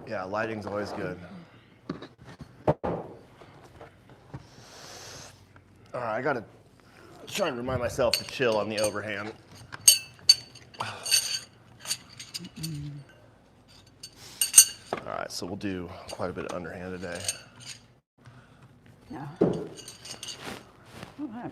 Yeah, lighting's always good. All right, I gotta try and remind myself to chill on the overhand. All right, so we'll do quite a bit of underhand today. Yeah. All right.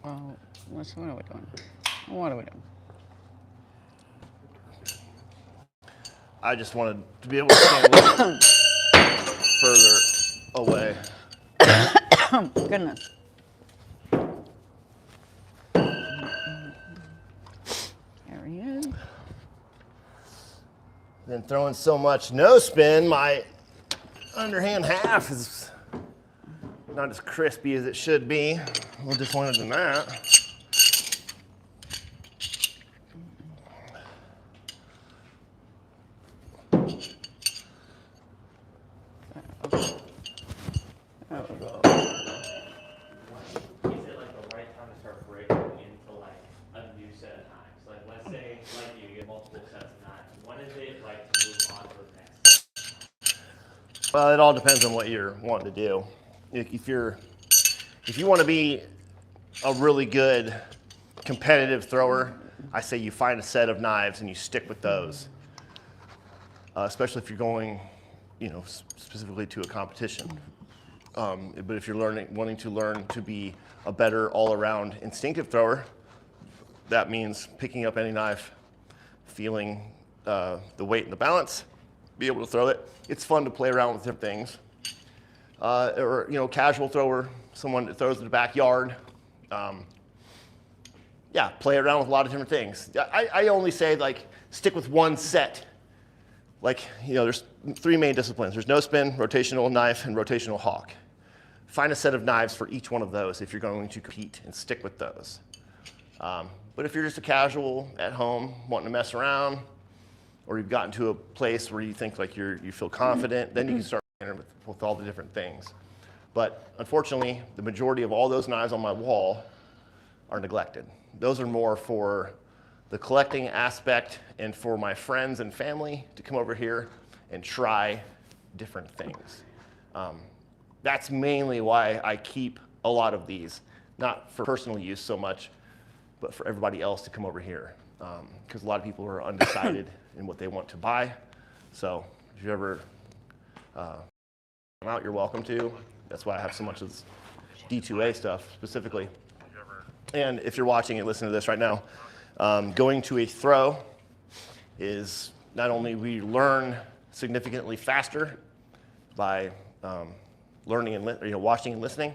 Well, what are we doing? What are we doing? I just wanted to be able to stand a little further away. Goodness. There he is. Been throwing so much no spin, my underhand half is not as crispy as it should be. A little disappointed in that. Well, it all depends on what you're wanting to do. If you want to be a really good competitive thrower, I say you find a set of knives and you stick with those. Especially if you're going, specifically to a competition. But if you're wanting to learn to be a better all-around instinctive thrower, that means picking up any knife, feeling the weight and the balance, be able to throw it. It's fun to play around with different things. Or casual thrower, someone that throws in the backyard. Play around with a lot of different things. I only say stick with one set. There's three main disciplines. There's no spin, rotational knife, and rotational hawk. Find a set of knives for each one of those if you're going to compete and stick with those. But if you're just a casual at home wanting to mess around, or you've gotten to a place where you think you feel confident, then you can start with all the different things. But unfortunately, the majority of all those knives on my wall are neglected. Those are more for the collecting aspect and for my friends and family to come over here and try different things. That's mainly why I keep a lot of these, not for personal use so much, but for everybody else to come over here. Because a lot of people are undecided in what they want to buy. So if you ever come out, you're welcome to. That's why I have so much of this D2A stuff specifically. And if you're watching and listening to this right now, going to a throw is not only we learn significantly faster by learning and watching and listening.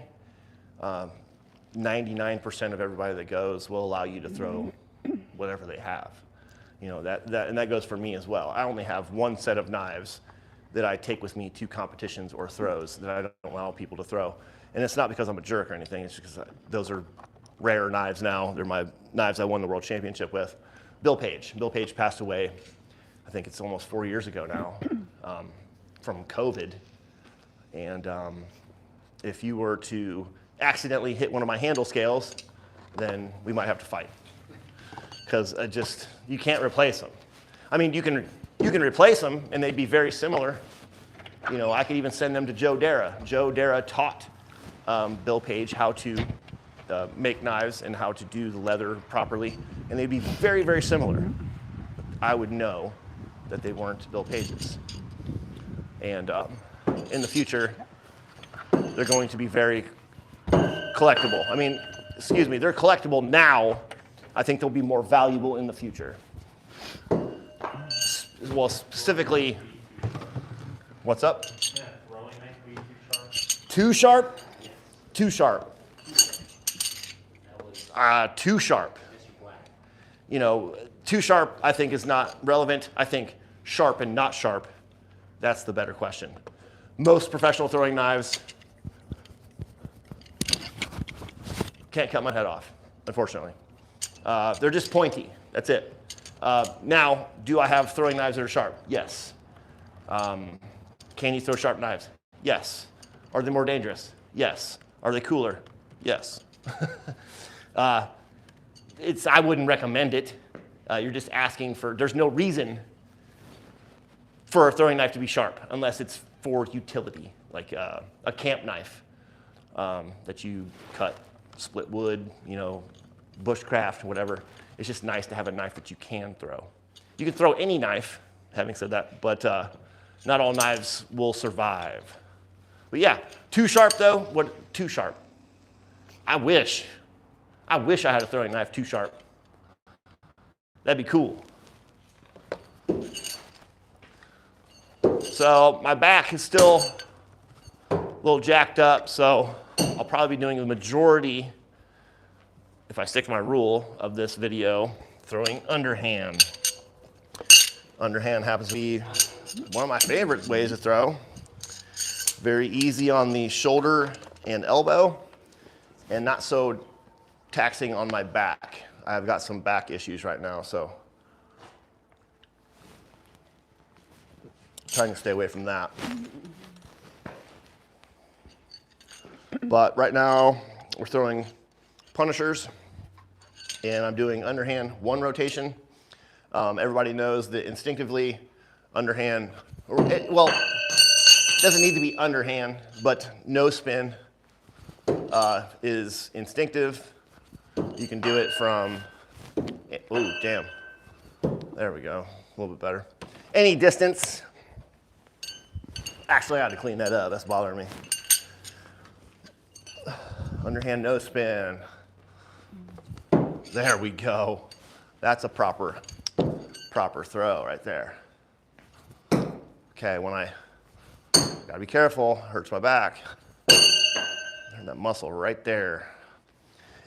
99% of everybody that goes will allow you to throw whatever they have. And that goes for me as well. I only have one set of knives that I take with me to competitions or throws that I don't allow people to throw. And it's not because I'm a jerk or anything. It's because those are rare knives now. They're my knives I won the world championship with. Bill Page. Bill Page passed away, I think it's almost 4 years ago now, from COVID. And if you were to accidentally hit one of my handle scales, then we might have to fight. Because you can't replace them. I mean, you can replace them and they'd be very similar. I could even send them to Joe Dara. Joe Dara taught Bill Page how to make knives and how to do the leather properly, and they'd be very, very similar. I would know that they weren't Bill Page's. And in the future, they're going to be very collectible. I mean, they're collectible now. I think they'll be more valuable in the future. Well, specifically, what's up? Yeah, rolling knife be too sharp. Too sharp? Too sharp. Too sharp, I think, is not relevant. I think sharp and not sharp, that's the better question. Most professional throwing knives can't cut my head off. unfortunately. They're just pointy, that's it. Now, do I have throwing knives that are sharp? Yes. Can you throw sharp knives? Yes. Are they more dangerous? Yes. Are they cooler? Yes. I wouldn't recommend it. You're just asking for, there's no reason for a throwing knife to be sharp unless it's for utility, like a camp knife that you cut, split wood, bushcraft, whatever. It's just nice to have a knife that you can throw. You can throw any knife, having said that, but not all knives will survive. But yeah, too sharp though, too sharp? I wish I had a throwing knife too sharp. That'd be cool. So my back is still a little jacked up, so I'll probably be doing the majority, if I stick to my rule of this video, throwing underhand. Underhand happens to be one of my favorite ways to throw. Very easy on the shoulder and elbow, and not so taxing on my back. I've got some back issues right now, so trying to stay away from that. But right now, we're throwing punishers, and I'm doing underhand 1 rotation. Everybody knows that instinctively, underhand, it doesn't need to be underhand, but no spin is instinctive. You can do it from, ooh, damn. There we go, a little bit better. Any distance. Actually, I had to clean that up, that's bothering me. Underhand no spin. There we go. That's a proper throw right there. Okay, gotta be careful, hurts my back. That muscle right there.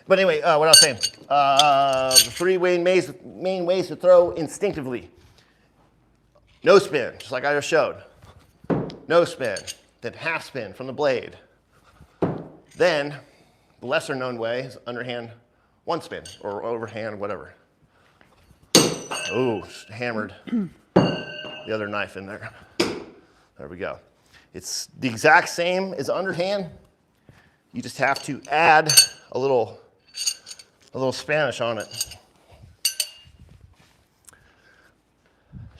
But anyway, what I was saying, the 3 main ways to throw instinctively. No spin, just like I just showed. No spin, then half spin from the blade. Then, the lesser known way is underhand 1 spin, or overhand, whatever. Ooh, hammered the other knife in there. There we go. It's the exact same as underhand. You just have to add a little Spanish on it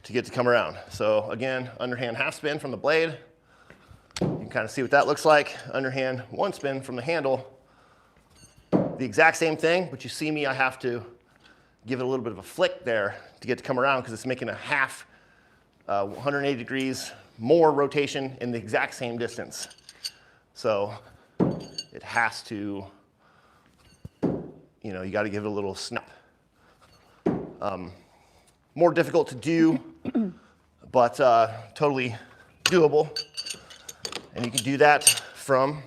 to get to come around. So again, underhand half spin from the blade. You can kind of see what that looks like. Underhand 1 spin from the handle. The exact same thing, but you see me, I have to give it a little bit of a flick there to get to come around because it's making a half 180 degrees more rotation in the exact same distance. So it has to, you got to give it a little snap. More difficult to do, but totally doable. And you can do that from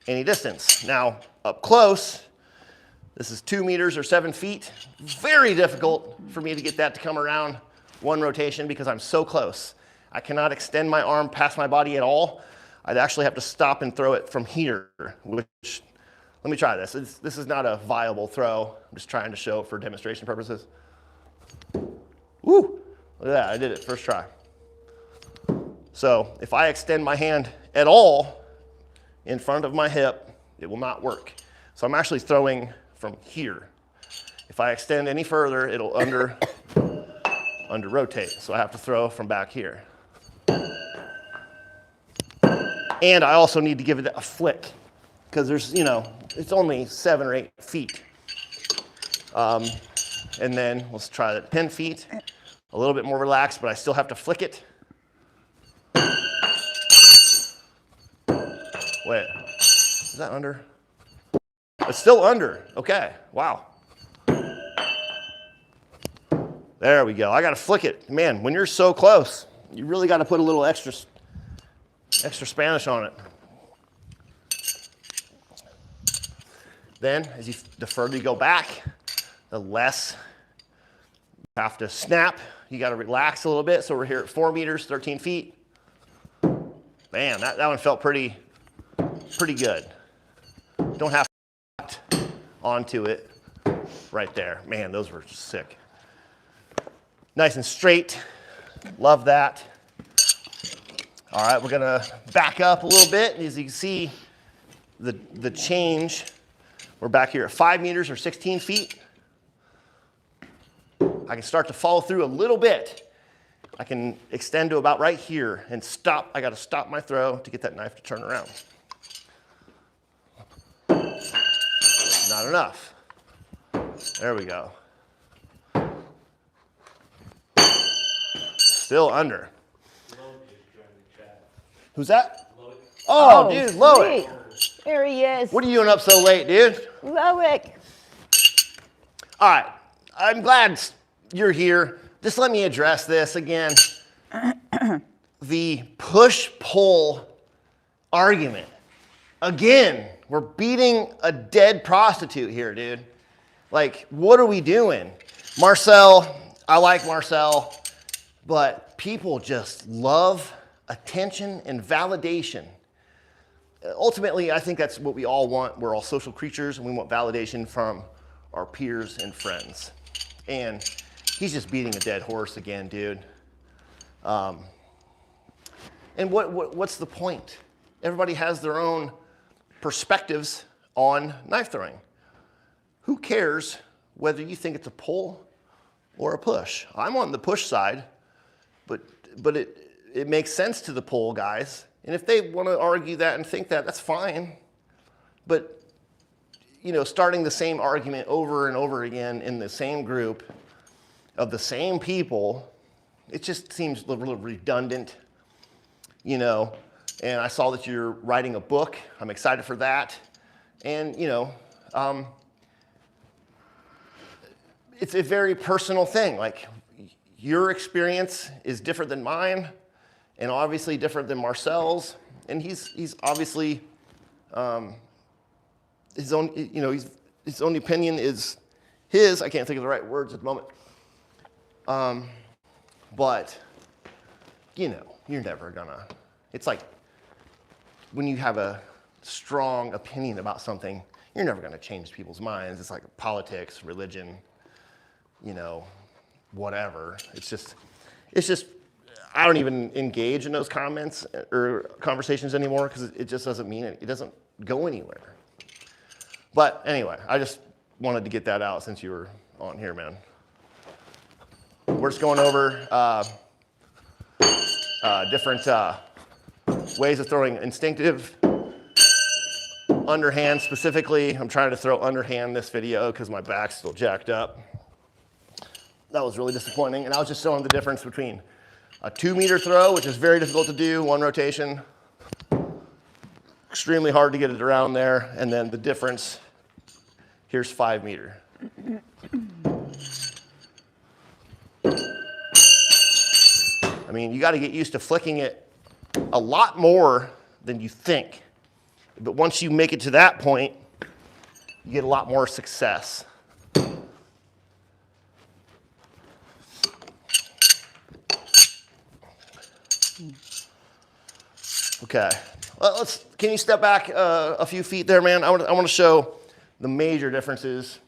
any distance. Now, up close, this is 2 meters or 7 feet. Very difficult for me to get that to come around 1 rotation because I'm so close. I cannot extend my arm past my body at all. I'd actually have to stop and throw it from here, which, let me try this. This is not a viable throw. I'm just trying to show for demonstration purposes. Woo, look at that, I did it first try. So if I extend my hand at all in front of my hip, it will not work. So I'm actually throwing from here. If I extend any further, it'll under rotate. So I have to throw from back here. And I also need to give it a flick because there's, it's only 7 or 8 feet. And then let's try that 10 feet. A little bit more relaxed, but I still have to flick it. Wait, is that under? It's still under, okay, wow. There we go, I gotta flick it. Man, when you're so close, you really gotta put a little extra Spanish on it. Then, as the further you go back, the less you have to snap. You gotta relax a little bit. So we're here at 4 meters, 13 feet. Man, that one felt pretty good. Don't have to onto it. right there. Man, those were sick. Nice and straight. Love that. All right, we're gonna back up a little bit. As you can see, the change, we're back here at 5 meters or 16 feet. I can start to follow through a little bit. I can extend to about right here and stop. I gotta stop my throw to get that knife to turn around. Not enough. There we go. Still under. Who's that? Oh, dude, Loic. sweet. There he is. What are you doing up so late, dude? Loic. All right, I'm glad you're here. Just let me address this again. The push-pull argument. Again, we're beating a dead prostitute here, dude. Like, what are we doing? Marcel, I like Marcel, but people just love attention and validation. Ultimately, I think that's what we all want. We're all social creatures, and we want validation from our peers and friends. And he's just beating a dead horse again, dude. And what's the point? Everybody has their own perspectives on knife throwing. Who cares whether you think it's a pull or a push? I'm on the push side, but it makes sense to the pull guys. And if they want to argue that and think that, that's fine. But, you know, starting the same argument over and over again in the same group of the same people, it just seems a little redundant, you know. And I saw that you're writing a book. I'm excited for that. And, you know, it's a very personal thing. Like, your experience is different than mine, and obviously different than Marcel's. And he's obviously his own. You know, his own opinion is his. I can't think of the right words at the moment. But you know, you're never gonna. It's like when you have a strong opinion about something, you're never gonna change people's minds. It's like politics, religion, you know, whatever. It's just, I don't even engage in those comments or conversations anymore because it just doesn't mean it. It doesn't go anywhere. But anyway, I just wanted to get that out since you were on here, man. We're just going over different ways of throwing instinctive, underhand specifically. I'm trying to throw underhand this video because my back's still jacked up. That was really disappointing. And I was just showing the difference between a 2-meter throw, which is very difficult to do, one rotation, extremely hard to get it around there, and then the difference, here's 5 meter. I mean, you got to get used to flicking it a lot more than you think. But once you make it to that point, you get a lot more success. Okay, well, can you step back a few feet there, man? I want to show the major differences,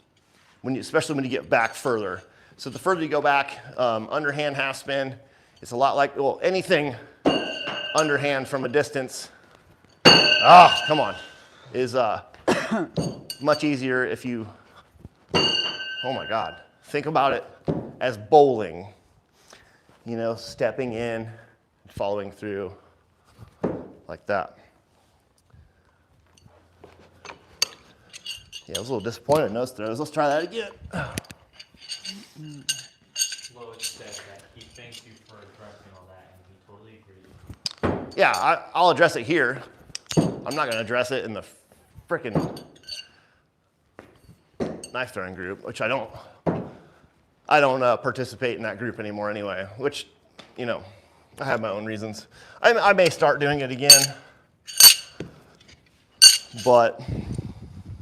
especially when you get back further. So the further you go back, underhand half spin, it's a lot like, well, anything underhand from a distance, come on, is much easier if you, oh my God, think about it as bowling, you know, stepping in, following through. Like that. Yeah, I was a little disappointed in those throws. Let's try that again. Loic said that he thanks you for addressing all that, and he totally agrees. Yeah, I'll address it here. I'm not going to address it in the frickin' knife throwing group, which I don't participate in that group anymore anyway, which, you know, I have my own reasons. I may start doing it again, but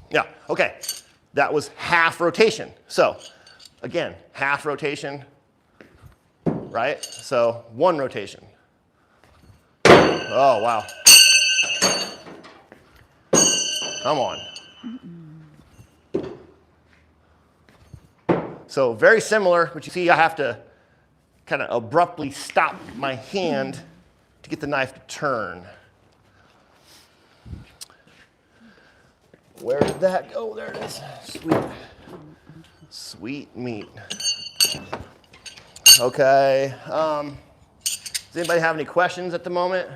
yeah, okay. That was half rotation. So again, half rotation, right? So 1 rotation. Oh, wow. Come on. So very similar, but you see I have to kind of abruptly stop my hand to get the knife to turn. Where did that go? There it is. Sweet. Sweet meat. Okay. Does anybody have any questions at the moment?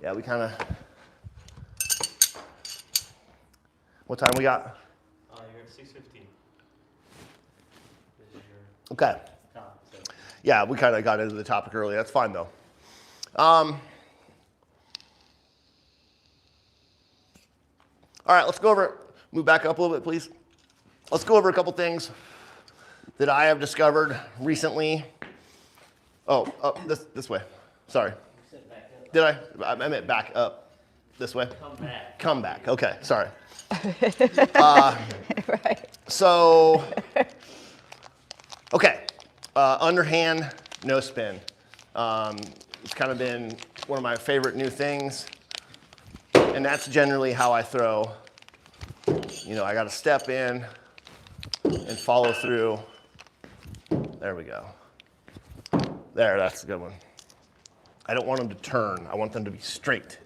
Yeah, we kind of. What time we got? You're at 6:15. This is your Okay. time, so. Yeah, we kind of got into the topic early. That's fine though. All right, let's go over. Move back up a little bit, please. Let's go over a couple things that I have discovered recently. Oh, up this way. Sorry. Did I? I meant back up. This way. Come back. Come back. Okay. Sorry. Right. So, okay. Underhand, no spin. It's kind of been one of my favorite new things. And that's generally how I throw. You know, I got to step in and follow through. There we go. There, that's a good one. I don't want them to turn. I want them to be straight.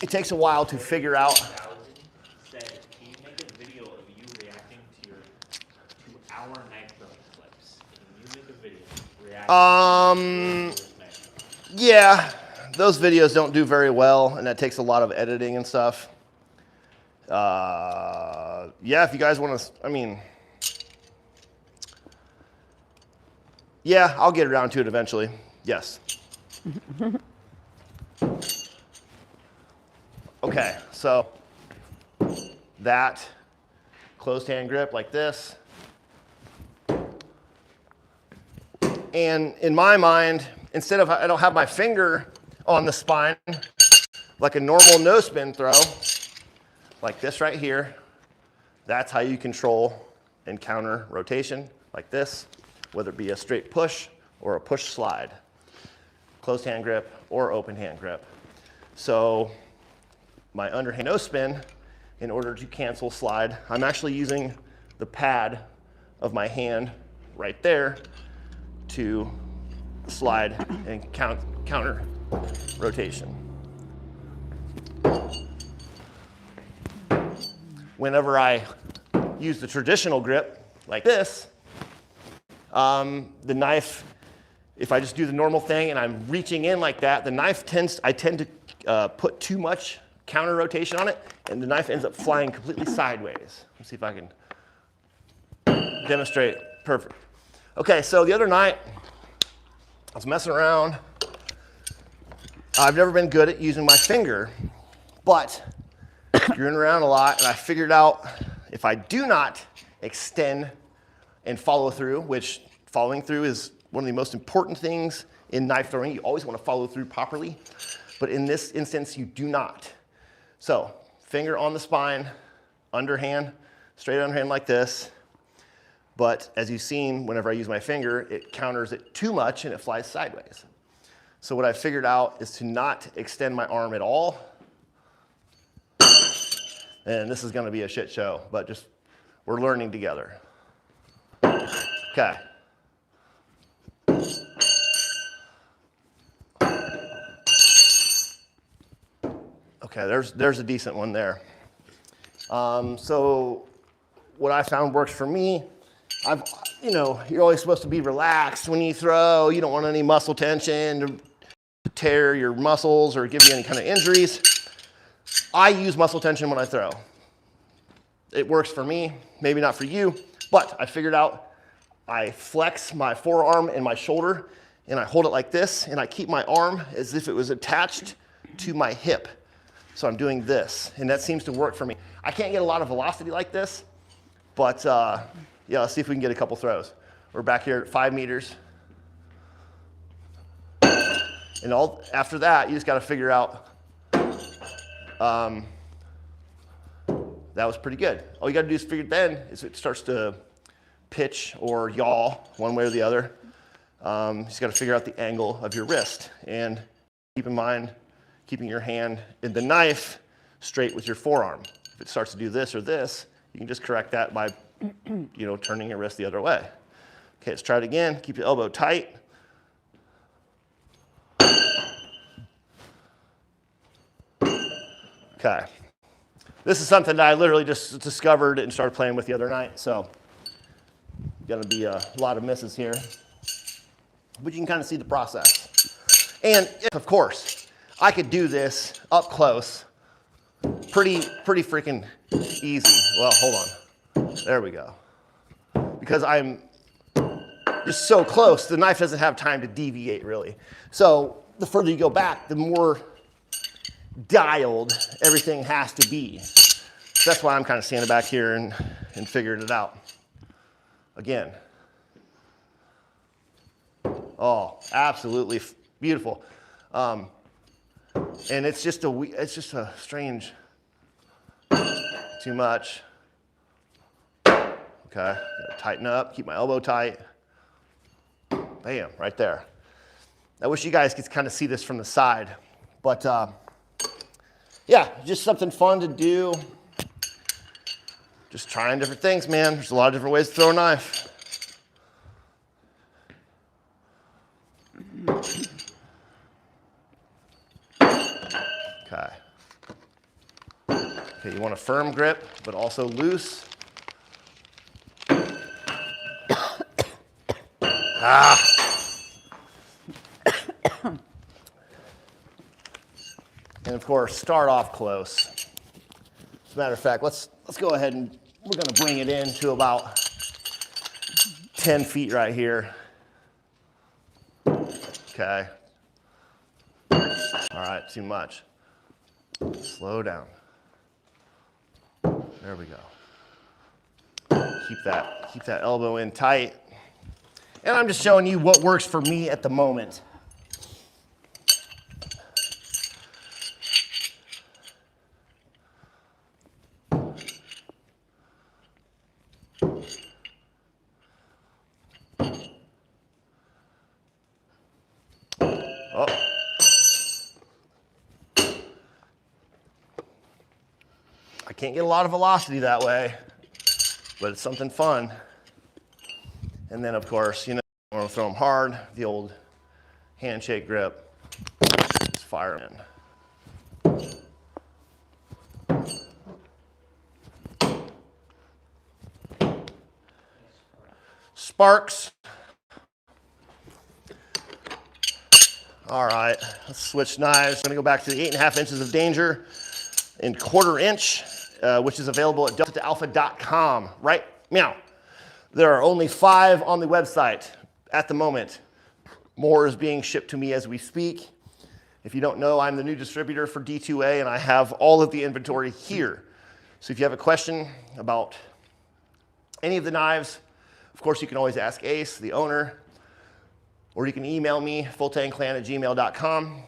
It takes a while to figure out. Said, can you make a video of you reacting to our knife throwing clips? Can you make a video reacting to Yeah, those videos don't do very well, and that takes a lot of editing and stuff. Yeah, if you guys want to, I mean, yeah, I'll get around to it eventually. Yes. Okay, so that closed hand grip like this. And in my mind, instead of, I don't have my finger on the spine like a normal no spin throw, like this right here. That's how you control and counter rotation, like this, whether it be a straight push or a push slide, closed hand grip or open hand grip. So my underhand no spin, in order to cancel slide, I'm actually using the pad of my hand right there to slide and counter rotation. Whenever I use the traditional grip like this, the knife, if I just do the normal thing and I'm reaching in like that, the knife I tend to put too much counter rotation on it, and the knife ends up flying completely sideways. Let's see if I can demonstrate. Perfect. Okay, so the other night, I was messing around. I've never been good at using my finger, but screwing around a lot, and I figured out if I do not extend and follow through, which following through is one of the most important things in knife throwing. You always want to follow through properly, but in this instance, you do not. So, finger on the spine, underhand, straight underhand like this. But as you've seen, whenever I use my finger, it counters it too much and it flies sideways. So what I figured out is to not extend my arm at all. And this is going to be a shit show, but just we're learning together. Okay. Okay, there's a decent one there. So what I found works for me, you're always supposed to be relaxed when you throw. You don't want any muscle tension to tear your muscles or give you any kind of injuries. I use muscle tension when I throw. It works for me, maybe not for you, but I figured out I flex my forearm and my shoulder, and I hold it like this, and I keep my arm as if it was attached to my hip. So I'm doing this, and that seems to work for me. I can't get a lot of velocity like this, but yeah, let's see if we can get a couple throws. We're back here at 5 meters. And after that, you just got to figure out, that was pretty good. All you got to do is figure then is it starts to pitch or yaw one way or the other. You just got to figure out the angle of your wrist. And keep in mind, keeping your hand in the knife straight with your forearm. If it starts to do this or this, You can just correct that by, turning your wrist the other way. Okay, let's try it again. Keep your elbow tight. Okay. This is something that I literally just discovered and started playing with the other night, so gonna be a lot of misses here. But you can kind of see the process. And if, of course, I could do this up close, pretty freaking easy. Well, hold on. There we go. Because I'm just so close, the knife doesn't have time to deviate really. So the further you go back, the more dialed everything has to be. So that's why I'm kind of standing back here and figuring it out. Again. Oh, absolutely beautiful. And it's just a strange, too much. Okay, gotta tighten up, keep my elbow tight. Bam, right there. I wish you guys could kind of see this from the side, but yeah, just something fun to do. Just trying different things, man. There's a lot of different ways to throw a knife. Okay. Okay, you want a firm grip, but also loose. Ah. And of course, start off close. As a matter of fact, let's go ahead and we're going to bring it in to about 10 feet right here. Okay. All right, too much. Slow down. There we go. Keep that elbow in tight. And I'm just showing you what works for me at the moment. Oh. I can't get a lot of velocity that way, but it's something fun. And then, of course, I want to throw them hard, the old handshake grip. Just fire them in. Sparks. All right, let's switch knives. I'm gonna go back to the 8.5 inches of danger in 1/4 inch, which is available at deltaalpha.com right now. There are only 5 on the website at the moment. More is being shipped to me as we speak. If you don't know, I'm the new distributor for D2A and I have all of the inventory here. So if you have a question about any of the knives, of course you can always ask Ace, the owner, or you can email me, fulltangclan@gmail.com.